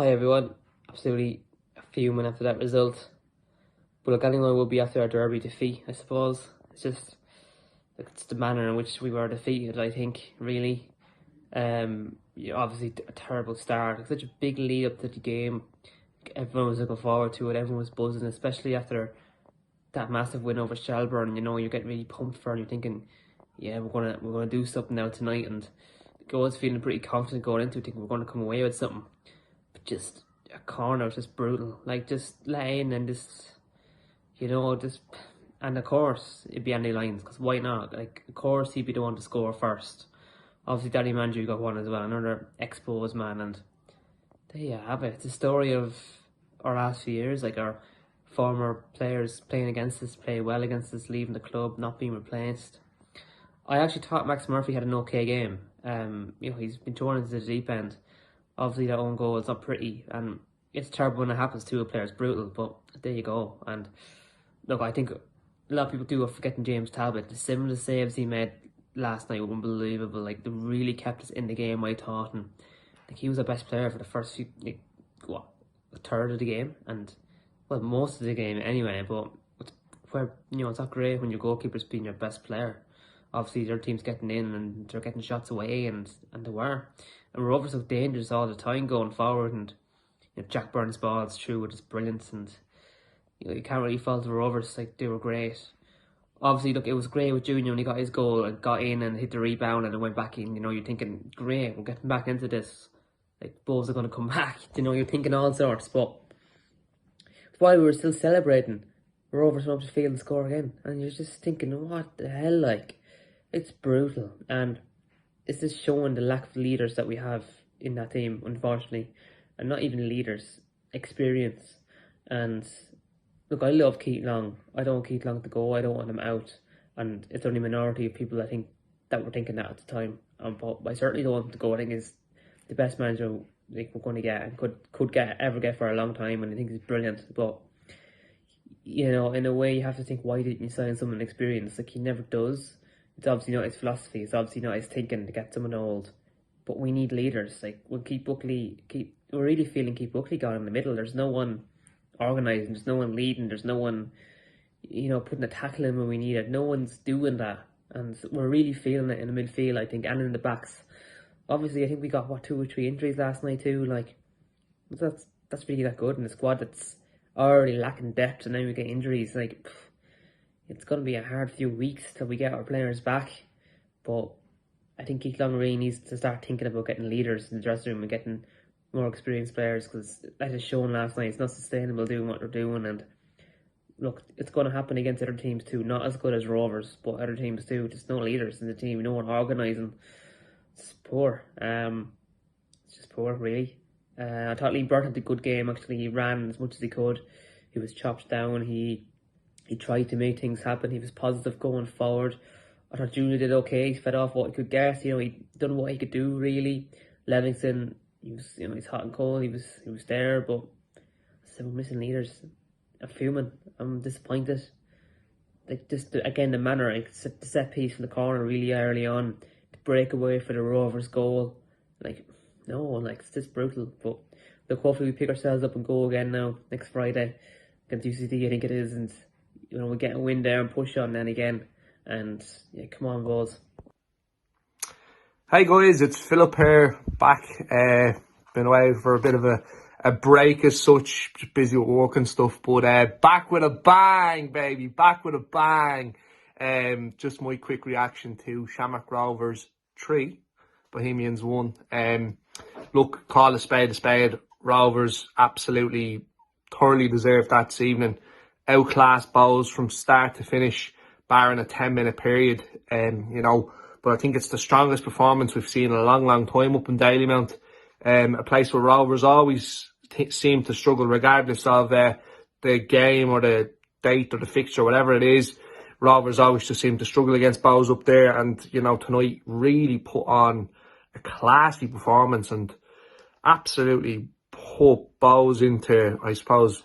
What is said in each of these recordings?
Hi everyone, absolutely fuming after that result. But look, anyone will be after a derby defeat, I suppose. It's just, it's the manner in which we were defeated, I think, really. Obviously a terrible start. It's such a big lead up to the game. Everyone was looking forward to it, everyone was buzzing, especially after that massive win over Shelbourne. You're getting really pumped for it, and you're thinking, yeah, we're gonna do something now tonight, and I was feeling pretty confident going into it, thinking we're gonna come away with something. But just a corner was just brutal. Like, just let in and and of course it'd be Andy Lyons, because why not? Like, of course he'd be the one to score first. Obviously Danny Manju got one as well, another exposed man, and there you have it. It's a story of our last few years, like our former players playing against us, play well against us, leaving the club, not being replaced. I actually thought Max Murphy had an okay game. He's been thrown into the deep end. Obviously that own goal is not pretty, and it's terrible when it happens to a player. It's brutal, but there you go. And look, I think a lot of people do are forgetting James Talbot. The similar saves he made last night were unbelievable. Like, they really kept us in the game, I thought, and like, he was the best player for the first few, a third of the game, and well, most of the game anyway. But it's not great when your goalkeeper's being your best player. Obviously their team's getting in and they're getting shots away, and they were. And Rovers look dangerous all the time going forward, and Jack Byrne's balls through with his brilliance, and you can't really fault the Rovers. Like, they were great. Obviously, look, it was great with Junior when he got his goal and got in and hit the rebound and it went back in. You're thinking, great, we're getting back into this. Like, Bohs are going to come back. You're thinking all sorts. But while we were still celebrating, Rovers went up to field and score again, and you're just thinking, what the hell? Like, it's brutal, and it's just showing the lack of leaders that we have in that team, unfortunately. And not even leaders, experience. And look, I love Keith Long. I don't want Keith Long to go. I don't want him out. And it's only a minority of people, I think, that were thinking that at the time. But I certainly don't want him to go. I think he's the best manager we're going to get, and could ever get for a long time. And I think he's brilliant. But in a way, you have to think, why didn't you sign someone experienced? Like, he never does. It's obviously not his philosophy. It's obviously not his thinking to get someone old. But we need leaders. Like, we're really feeling Keith Buckley gone in the middle. There's no one organising. There's no one leading. There's no one, putting a tackle in when we need it. No one's doing that. And we're really feeling it in the midfield, I think, and in the backs. Obviously, I think we got, 2 or 3 injuries last night too. Like, that's really that good in a squad that's already lacking depth, and then we get injuries. Like, it's going to be a hard few weeks till we get our players back. But I think Keith Long really needs to start thinking about getting leaders in the dressing room and getting more experienced players, because that is shown last night. It's not sustainable doing what they're doing. And look, it's going to happen against other teams too. Not as good as Rovers, but other teams too. Just no leaders in the team, no one organising. It's poor. It's just poor, really. I thought Lee Burt had a good game, actually. He ran as much as he could. He was chopped down. He tried to make things happen. He was positive going forward. I thought Junior did okay. He fed off what he could get. He done what he could do, really. Livingston, he's hot and cold. He was there, but we're missing leaders. I'm fuming. I'm disappointed. Like, just again, the manner, like the set piece from the corner really early on, the breakaway for the Rovers goal. Like, no, like, it's just brutal. But look, hopefully we pick ourselves up and go again now next Friday against UCD, I think it is, and we get a win there and push on then again. And yeah, come on, Bohs. Hey guys, it's Philip here, back. Been away for a bit of a break as such, just busy with work and stuff, but back with a bang, baby, back with a bang. Just my quick reaction to Shamrock Rovers 3, Bohemians 1. Look, call a spade. Rovers absolutely thoroughly deserved that this evening. Outclassed Bohs from start to finish, barring a 10-minute period. But I think it's the strongest performance we've seen in a long time up in Dalymount. A place where Rovers always seem to struggle, regardless of the game or the date or the fixture, whatever it is. Rovers always just seem to struggle against Bohs up there, and tonight really put on a classy performance and absolutely put Bohs into, I suppose,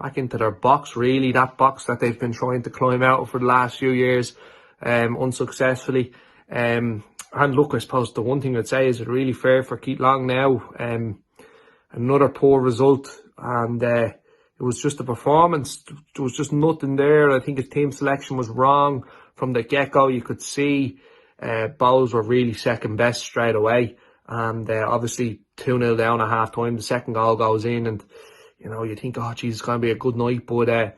back into their box, really, that box that they've been trying to climb out of for the last few years, unsuccessfully. And look, I suppose the one thing I'd say is it's really fair for Keith Long now. another poor result, and it was just a performance. There was just nothing there. I think his team selection was wrong from the get-go. You could see Bohs were really second best straight away, and obviously 2-0 down at half time. The second goal goes in, and you think, oh geez, it's going to be a good night. But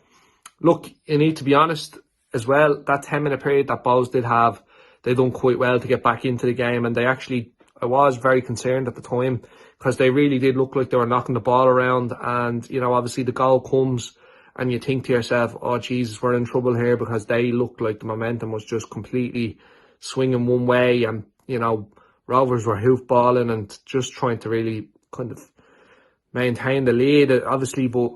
look, you need to be honest as well. That 10-minute period that Bohs did have, they done quite well to get back into the game, and I was very concerned at the time, because they really did look like they were knocking the ball around. And obviously the goal comes, and you think to yourself, oh Jesus, we're in trouble here, because they looked like the momentum was just completely swinging one way, and Rovers were hoofballing and just trying to really kind of maintain the lead, obviously, but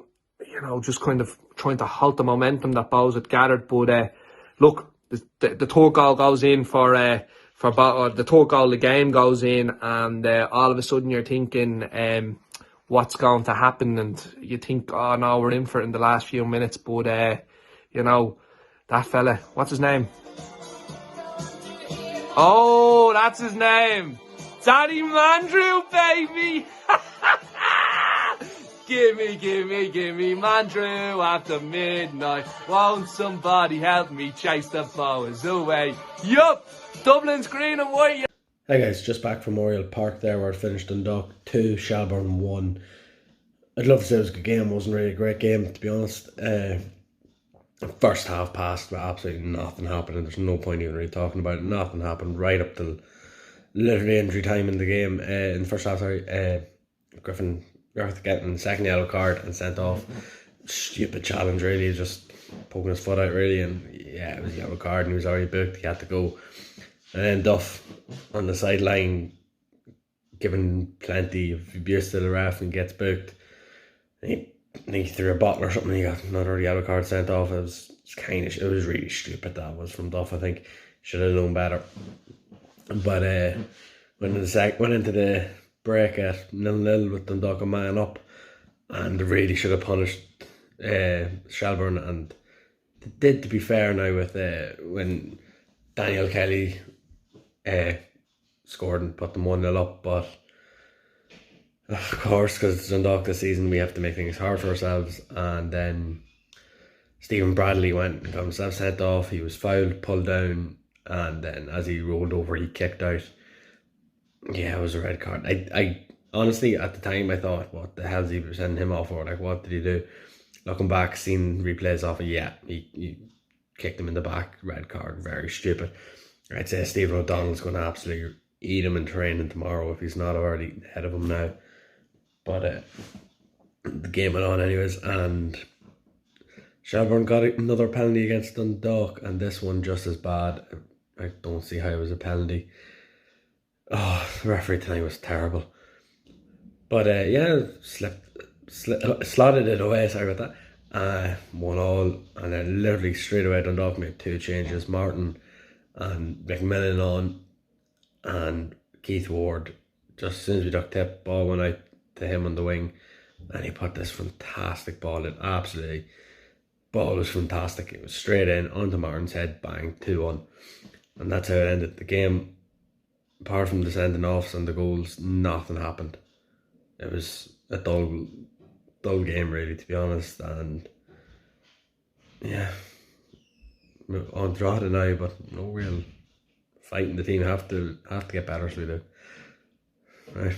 just kind of trying to halt the momentum that Bohs had gathered. But look, the third goal goes in for the third goal of the game goes in, and all of a sudden you're thinking, what's going to happen? And you think, oh no, we're in for it in the last few minutes. But that fella, what's his name? Oh, that's his name, Danny Mandrew, baby. Gimme, Mandrew after midnight. Won't somebody help me chase the Bohs away? Yup, Dublin's green and white. Hey guys, just back from Oriel Park there, where it finished Dundalk 2, Shelbourne 1. I'd love to say it was a good game. It wasn't really a great game, to be honest. First half passed, but absolutely nothing happened, and there's no point even really talking about it. Nothing happened right up till literally injury time in the game. In the first half, Griffith getting the second yellow card and sent off. Stupid challenge, really, just poking his foot out, really, and yeah, it was a yellow card, and he was already booked. He had to go. And then Duff on the sideline giving plenty of abuse to the ref and gets booked. He threw a bottle or something. He got another yellow card sent off. It was really stupid. That was from Duff. I think should have known better. But went into the break at 0-0 with Dundalk a man up, and really should have punished Shelbourne, and they did, to be fair now, with when Daniel Kelly scored and put them 1-0 up. But of course, because it's Dundalk this season, we have to make things hard for ourselves. And then Stephen Bradley went and got himself sent off. He was fouled, pulled down, and then as he rolled over, he kicked out. Yeah, it was a red card. I honestly, at the time, I thought, what the hell is he sending him off for? Like, what did he do? Looking back, seeing replays of it, yeah, he kicked him in the back. Red card, very stupid. I'd say Stephen O'Donnell's going to absolutely eat him in training tomorrow if he's not already ahead of him now. But the game went on anyways, and Shelbourne got another penalty against Dundalk, and this one just as bad. I don't see how it was a penalty. Oh, the referee tonight was terrible. But yeah, slotted it away, sorry about that. 1-1, and then literally straight away Dundalk made 2 changes. Martin and McMillan on, and Keith Ward, just as soon as we ducked tip, ball went out to him on the wing, and he put this fantastic ball in. Absolutely, ball was fantastic. It was straight in onto Martin's head, bang, 2-1, and that's how it ended the game. Apart from the sending offs and the goals, nothing happened. It was a dull game, really, to be honest. And yeah, on Drogheda now, but no real fighting. The team have to get better, so we do. Right,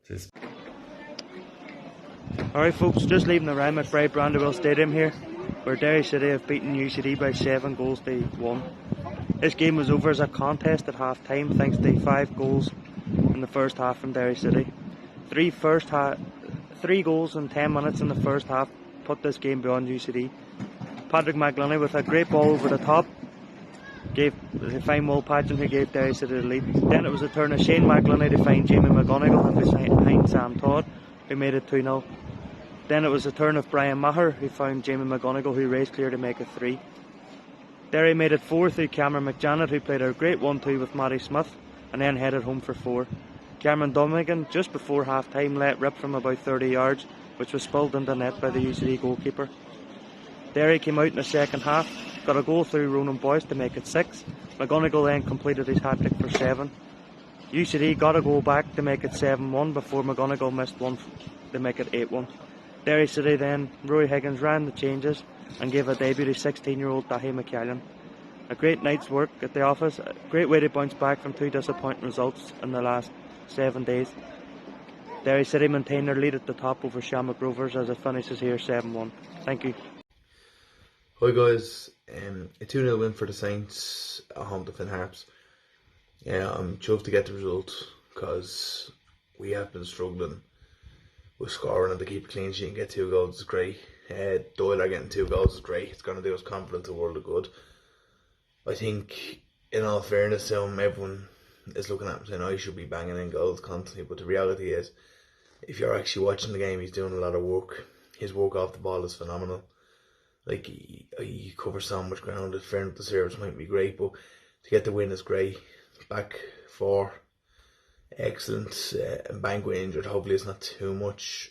cheers. Alright folks, just leaving the Rime at Bray Brandywell Stadium here, where Derry City have beaten UCD by 7 goals to 1. This game was over as a contest at half time thanks to 5 goals in the first half from Derry City. 3 goals in 10 minutes in the first half put this game beyond UCD. Patrick McLennan with a great ball over the top gave the fine Will Pageant who gave Derry City the lead. Then it was a turn of Shane McLennan to find Jamie McGonigal and behind Sam Todd, who made it 2-0. Then it was a turn of Brian Maher who found Jamie McGonigal, who raced clear to make it 3. Derry made it 4 through Cameron McJanet, who played a great 1-2 with Matty Smith and then headed home for 4. Cameron Donegan just before half time let rip from about 30 yards, which was spilled into net by the UCD goalkeeper. Derry came out in the second half, got a goal through Ronan Boyce to make it 6. McGonigal then completed his hat-trick for 7. UCD got a goal back to make it 7-1 before McGonigal missed one they make it 8-1. Derry City then, Rory Higgins ran the changes and gave a debut to 16-year-old Dahi McCallan. A great night's work at the office, a great way to bounce back from 2 disappointing results in the last 7 days. Derry City maintain their lead at the top over Shamrock Rovers as it finishes here 7-1. Thank you. Hi guys, a 2-0 win for the Saints at home to Harps. Yeah, I'm chuffed to get the result because we have been struggling with scoring, and to keep a clean sheet and get 2 goals is great. Doyle getting 2 goals is great. It's going to do us confidence a world of good. I think, in all fairness to him, everyone is looking at him saying, I should be banging in goals constantly, but the reality is, if you're actually watching the game, he's doing a lot of work. His work off the ball is phenomenal. Like, he covers so much ground. In fairness, the service might be great, but to get the win is great. Back 4, excellent. And Banquet injured, hopefully it's not too much.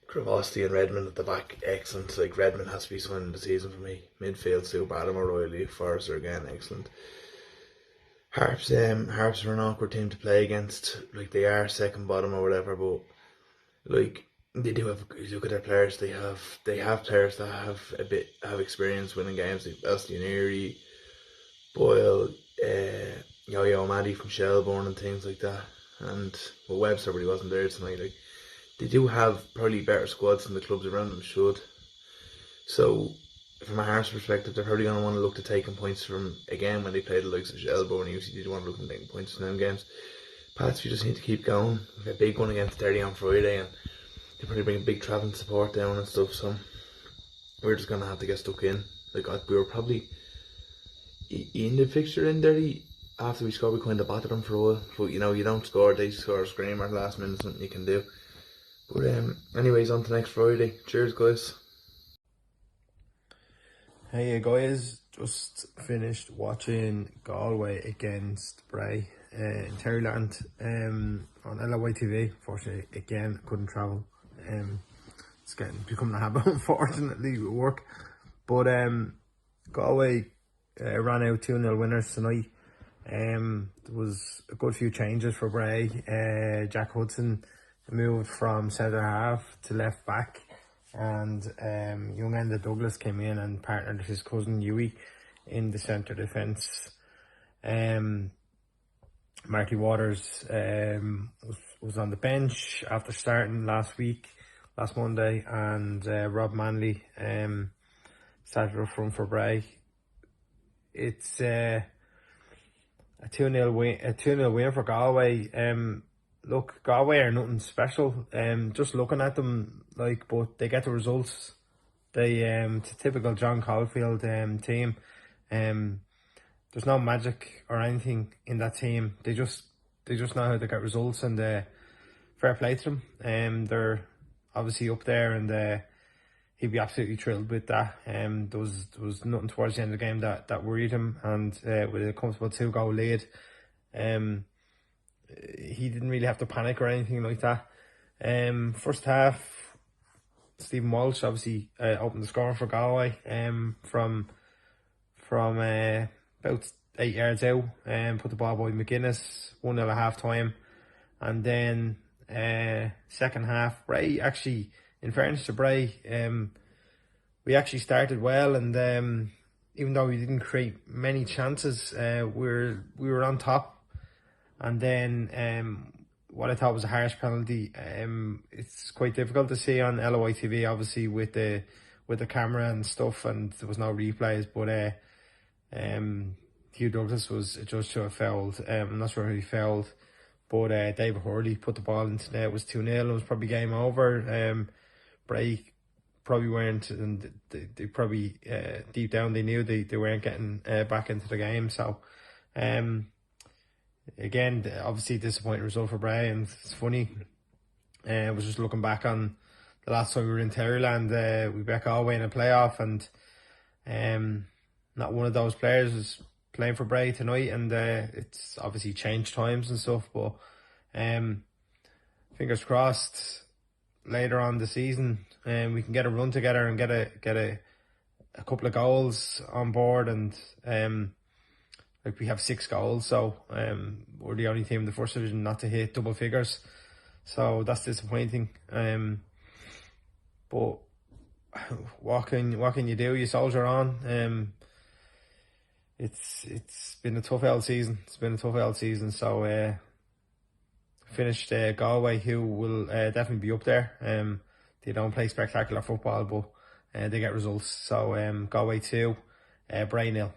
Kravosty and Redmond at the back, excellent. Like, Redmond has to be winning the season for me. Midfield, super. Adam O'Reilly, Forrester again, excellent. Harps are an awkward team to play against. Like, they are second bottom or whatever, but like, they do have. You look at their players. They have players that have experience winning games. Like Bastianeri, Boyle, Yo-Yo Maddie from Shelbourne and things like that. And well, Webster, but he wasn't there tonight. Like, they do have probably better squads than the clubs around them should. So, from a Harps perspective, they're probably going to want to look to taking points from, again, when they play the likes of Shelbourne, and usually they want to look at taking points from them games. Pats, you just need to keep going. We have a big one against Derry on Friday, and they probably bring a big travelling support down and stuff, so we're just going to have to get stuck in. Like, we were probably in the fixture in Derry after we scored. We kind of battered them for a while, but you know, you don't score, they score a screamer last minute, something you can do. But anyways, on to next Friday. Cheers, guys. Hey guys, just finished watching Galway against Bray in Terryland on LOY TV. Unfortunately, again, couldn't travel. It's becoming a habit, unfortunately, with work. But Galway ran out 2-0 winners tonight. There was a good few changes for Bray. Jack Hudson moved from centre half to left back, and young Enda Douglas came in and partnered with his cousin Huey in the centre defence. Marty Waters was on the bench after starting last Monday, and Rob Manley started up front for Bray. It's a 2-0 win for Galway. Look, Galway are nothing special. Just looking at them, like, but they get the results. It's a typical John Caulfield team. There's no magic or anything in that team. They just know how to get results, and fair play to them. They're obviously up there, and he'd be absolutely thrilled with that. There was nothing towards the end of the game that worried him, and with a comfortable 2-goal lead, he didn't really have to panic or anything like that. First half, Stephen Walsh obviously opened the score for Galway from about 8 yards out, and put the ball by McGuinness, 1-0 at half time. And then second half, Bray actually, in fairness to Bray, we actually started well, and even though we didn't create many chances, we were on top. And then what I thought was a harsh penalty. It's quite difficult to see on LOI TV, obviously, with the camera and stuff, and there was no replays. But Hugh Douglas was adjudged to have fouled. I'm not sure who he fouled, but David Hurley put the ball into net. It was 2-0. It was probably game over. Bray probably weren't, and they probably deep down they knew they weren't getting back into the game. So again, obviously disappointing result for Bray, and it's funny. I was just looking back on the last time we were in Terryland. We beat Galway in a playoff, and not one of those players was playing for Bray tonight, and it's obviously changed times and stuff. But fingers crossed, later on the season, we can get a run together and get a couple of goals on board, and like, we have 6 goals, so we're the only team in the first division not to hit double figures. So that's disappointing. But what can you do? You soldier on. It's been a tough old season. So finished Galway, who will definitely be up there. They don't play spectacular football, but they get results. So Galway 2, Bray 0.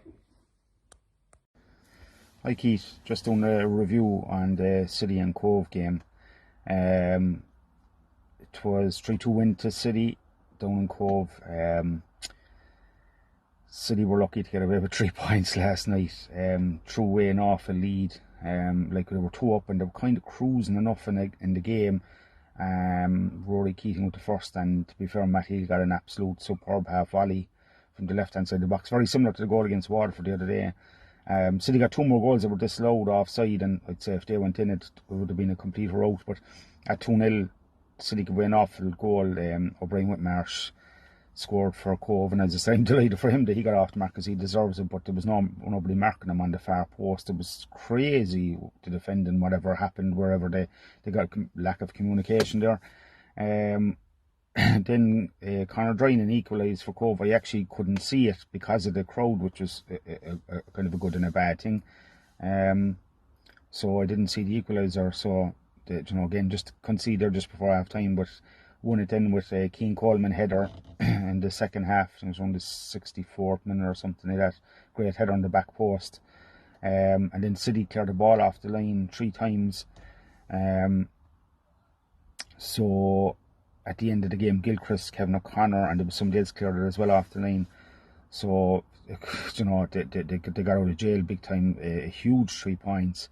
Hi Keith, just doing a review on the City and Cobh game. It was 3-2 win to City down in Cobh. City were lucky to get away with 3 points last night. Threw away an awful lead. Like they were 2 up and they were kind of cruising enough in the game. Rory Keating with the first, and to be fair, Matt Hill got an absolute superb half volley from the left hand side of the box, very similar to the goal against Waterford the other day. City got 2 more goals that were disallowed offside, and I'd say if they went in, it would have been a complete rout. But at 2-0, City could win an awful goal. O'Brien Whitmarsh scored for Cobh, and as I said, I'm delighted for him that he got off the mark because he deserves it. But there was nobody marking him on the far post. It was crazy, the defending, whatever happened wherever they got lack of communication there. Then Conor Drynan equalised for Cobh. I actually couldn't see it because of the crowd, which was a kind of a good and a bad thing. So I didn't see the equaliser. So again, just concede there just before half time, but won it then with a Keane Coleman header in the second half. It was around the 64th minute or something like that. Great header on the back post. And then City cleared the ball off the line 3 times. So at the end of the game, Gilchrist, Kevin O'Connor, and there was somebody else cleared it as well off the line. So, they got out of jail big time, a huge 3 points.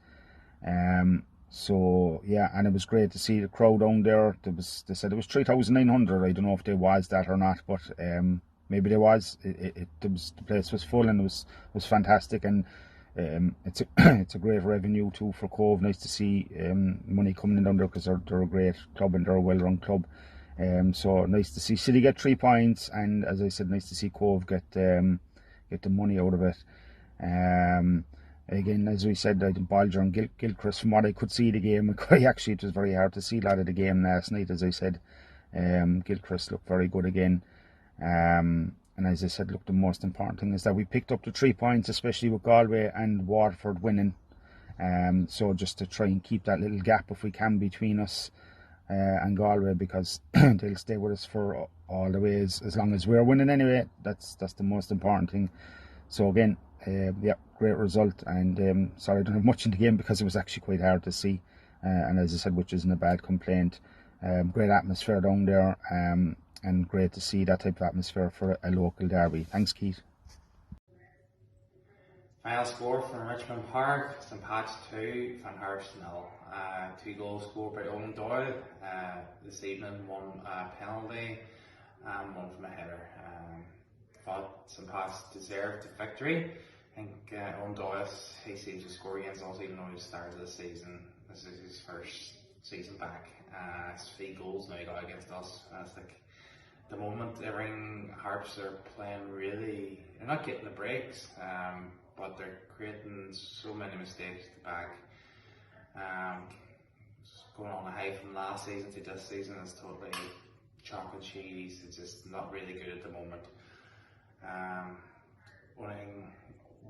So, yeah, and it was great to see the crowd down there. They said it was 3,900. I don't know if there was that or not, but maybe there was. The place was full and it was fantastic. And it's a great revenue too for Cobh. Nice to see money coming in down there because they're a great club and they're a well-run club. So nice to see City get 3 points, and as I said, nice to see Cobh get the money out of it. Again, as we said, I think Bolger and Gilchrist, from what I could see the game, it was very hard to see a lot of the game last night. As I said, Gilchrist looked very good again. And as I said, look, the most important thing is that we picked up the 3 points, especially with Galway and Waterford winning. So just to try and keep that little gap if we can between us and Galway, because they'll stay with us for all the way as long as we're winning anyway. That's the most important thing. So again, great result, and sorry I don't have much in the game because it was actually quite hard to see, and as I said, which isn't a bad complaint. Great atmosphere down there, and great to see that type of atmosphere for a local derby. Thanks, Keith. Final score from Richmond Park, St Pat's 2, Van Harps 0. 2 goals scored by Owen Doyle this evening, 1 penalty and 1 from a header. Thought St Pat's deserved the victory. I think Owen Doyle, he seems to score against us even though he started the season. This is his first season back. It's 3 goals now he got against us. It's like the moment Harps are playing really, they're not getting the breaks, but they're creating so many mistakes at the back. Going on a high from last season to this season is totally chalk and cheese. It's just not really good at the moment.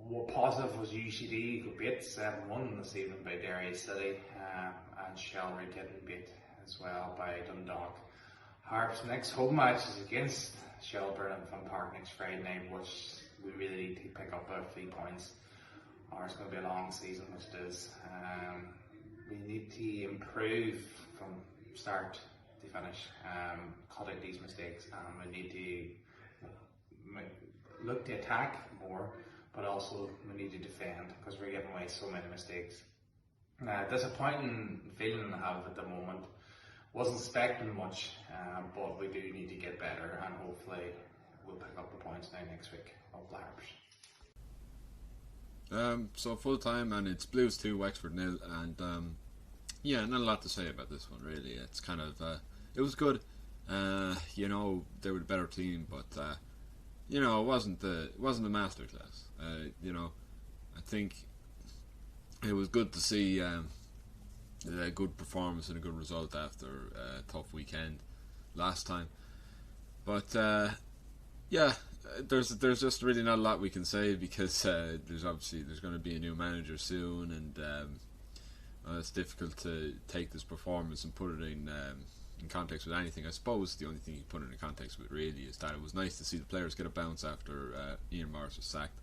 What positive was UCD got beat 7-1 this evening by Derry City, and Shelbourne getting beat as well by Dundalk. Harps' next home match is against Shelbourne and Fun Park next Friday night, which we really need to pick up our 3 points, or it's going to be a long season, which it is. We need to improve from start to finish, cut out these mistakes, and we need to look to attack more, but also we need to defend because we're giving away so many mistakes. Disappointing feeling I have at the moment. Wasn't expecting much, but we do need to get better, and hopefully we'll pick up the points now next week of the Harps. So full time, and it's Blues 2, Wexford 0, and not a lot to say about this one really. It's kind of it was good. They were the better team, but it wasn't a masterclass. I think it was good to see a good performance and a good result after a tough weekend last time. But there's just really not a lot we can say, because there's going to be a new manager soon, and it's difficult to take this performance and put it in context with anything. I suppose the only thing you can put it in context with really is that it was nice to see the players get a bounce after Ian Morris was sacked.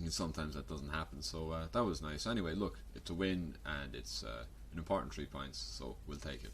Sometimes that doesn't happen, so that was nice. Anyway, look, it's a win, and it's an important 3 points, so we'll take it.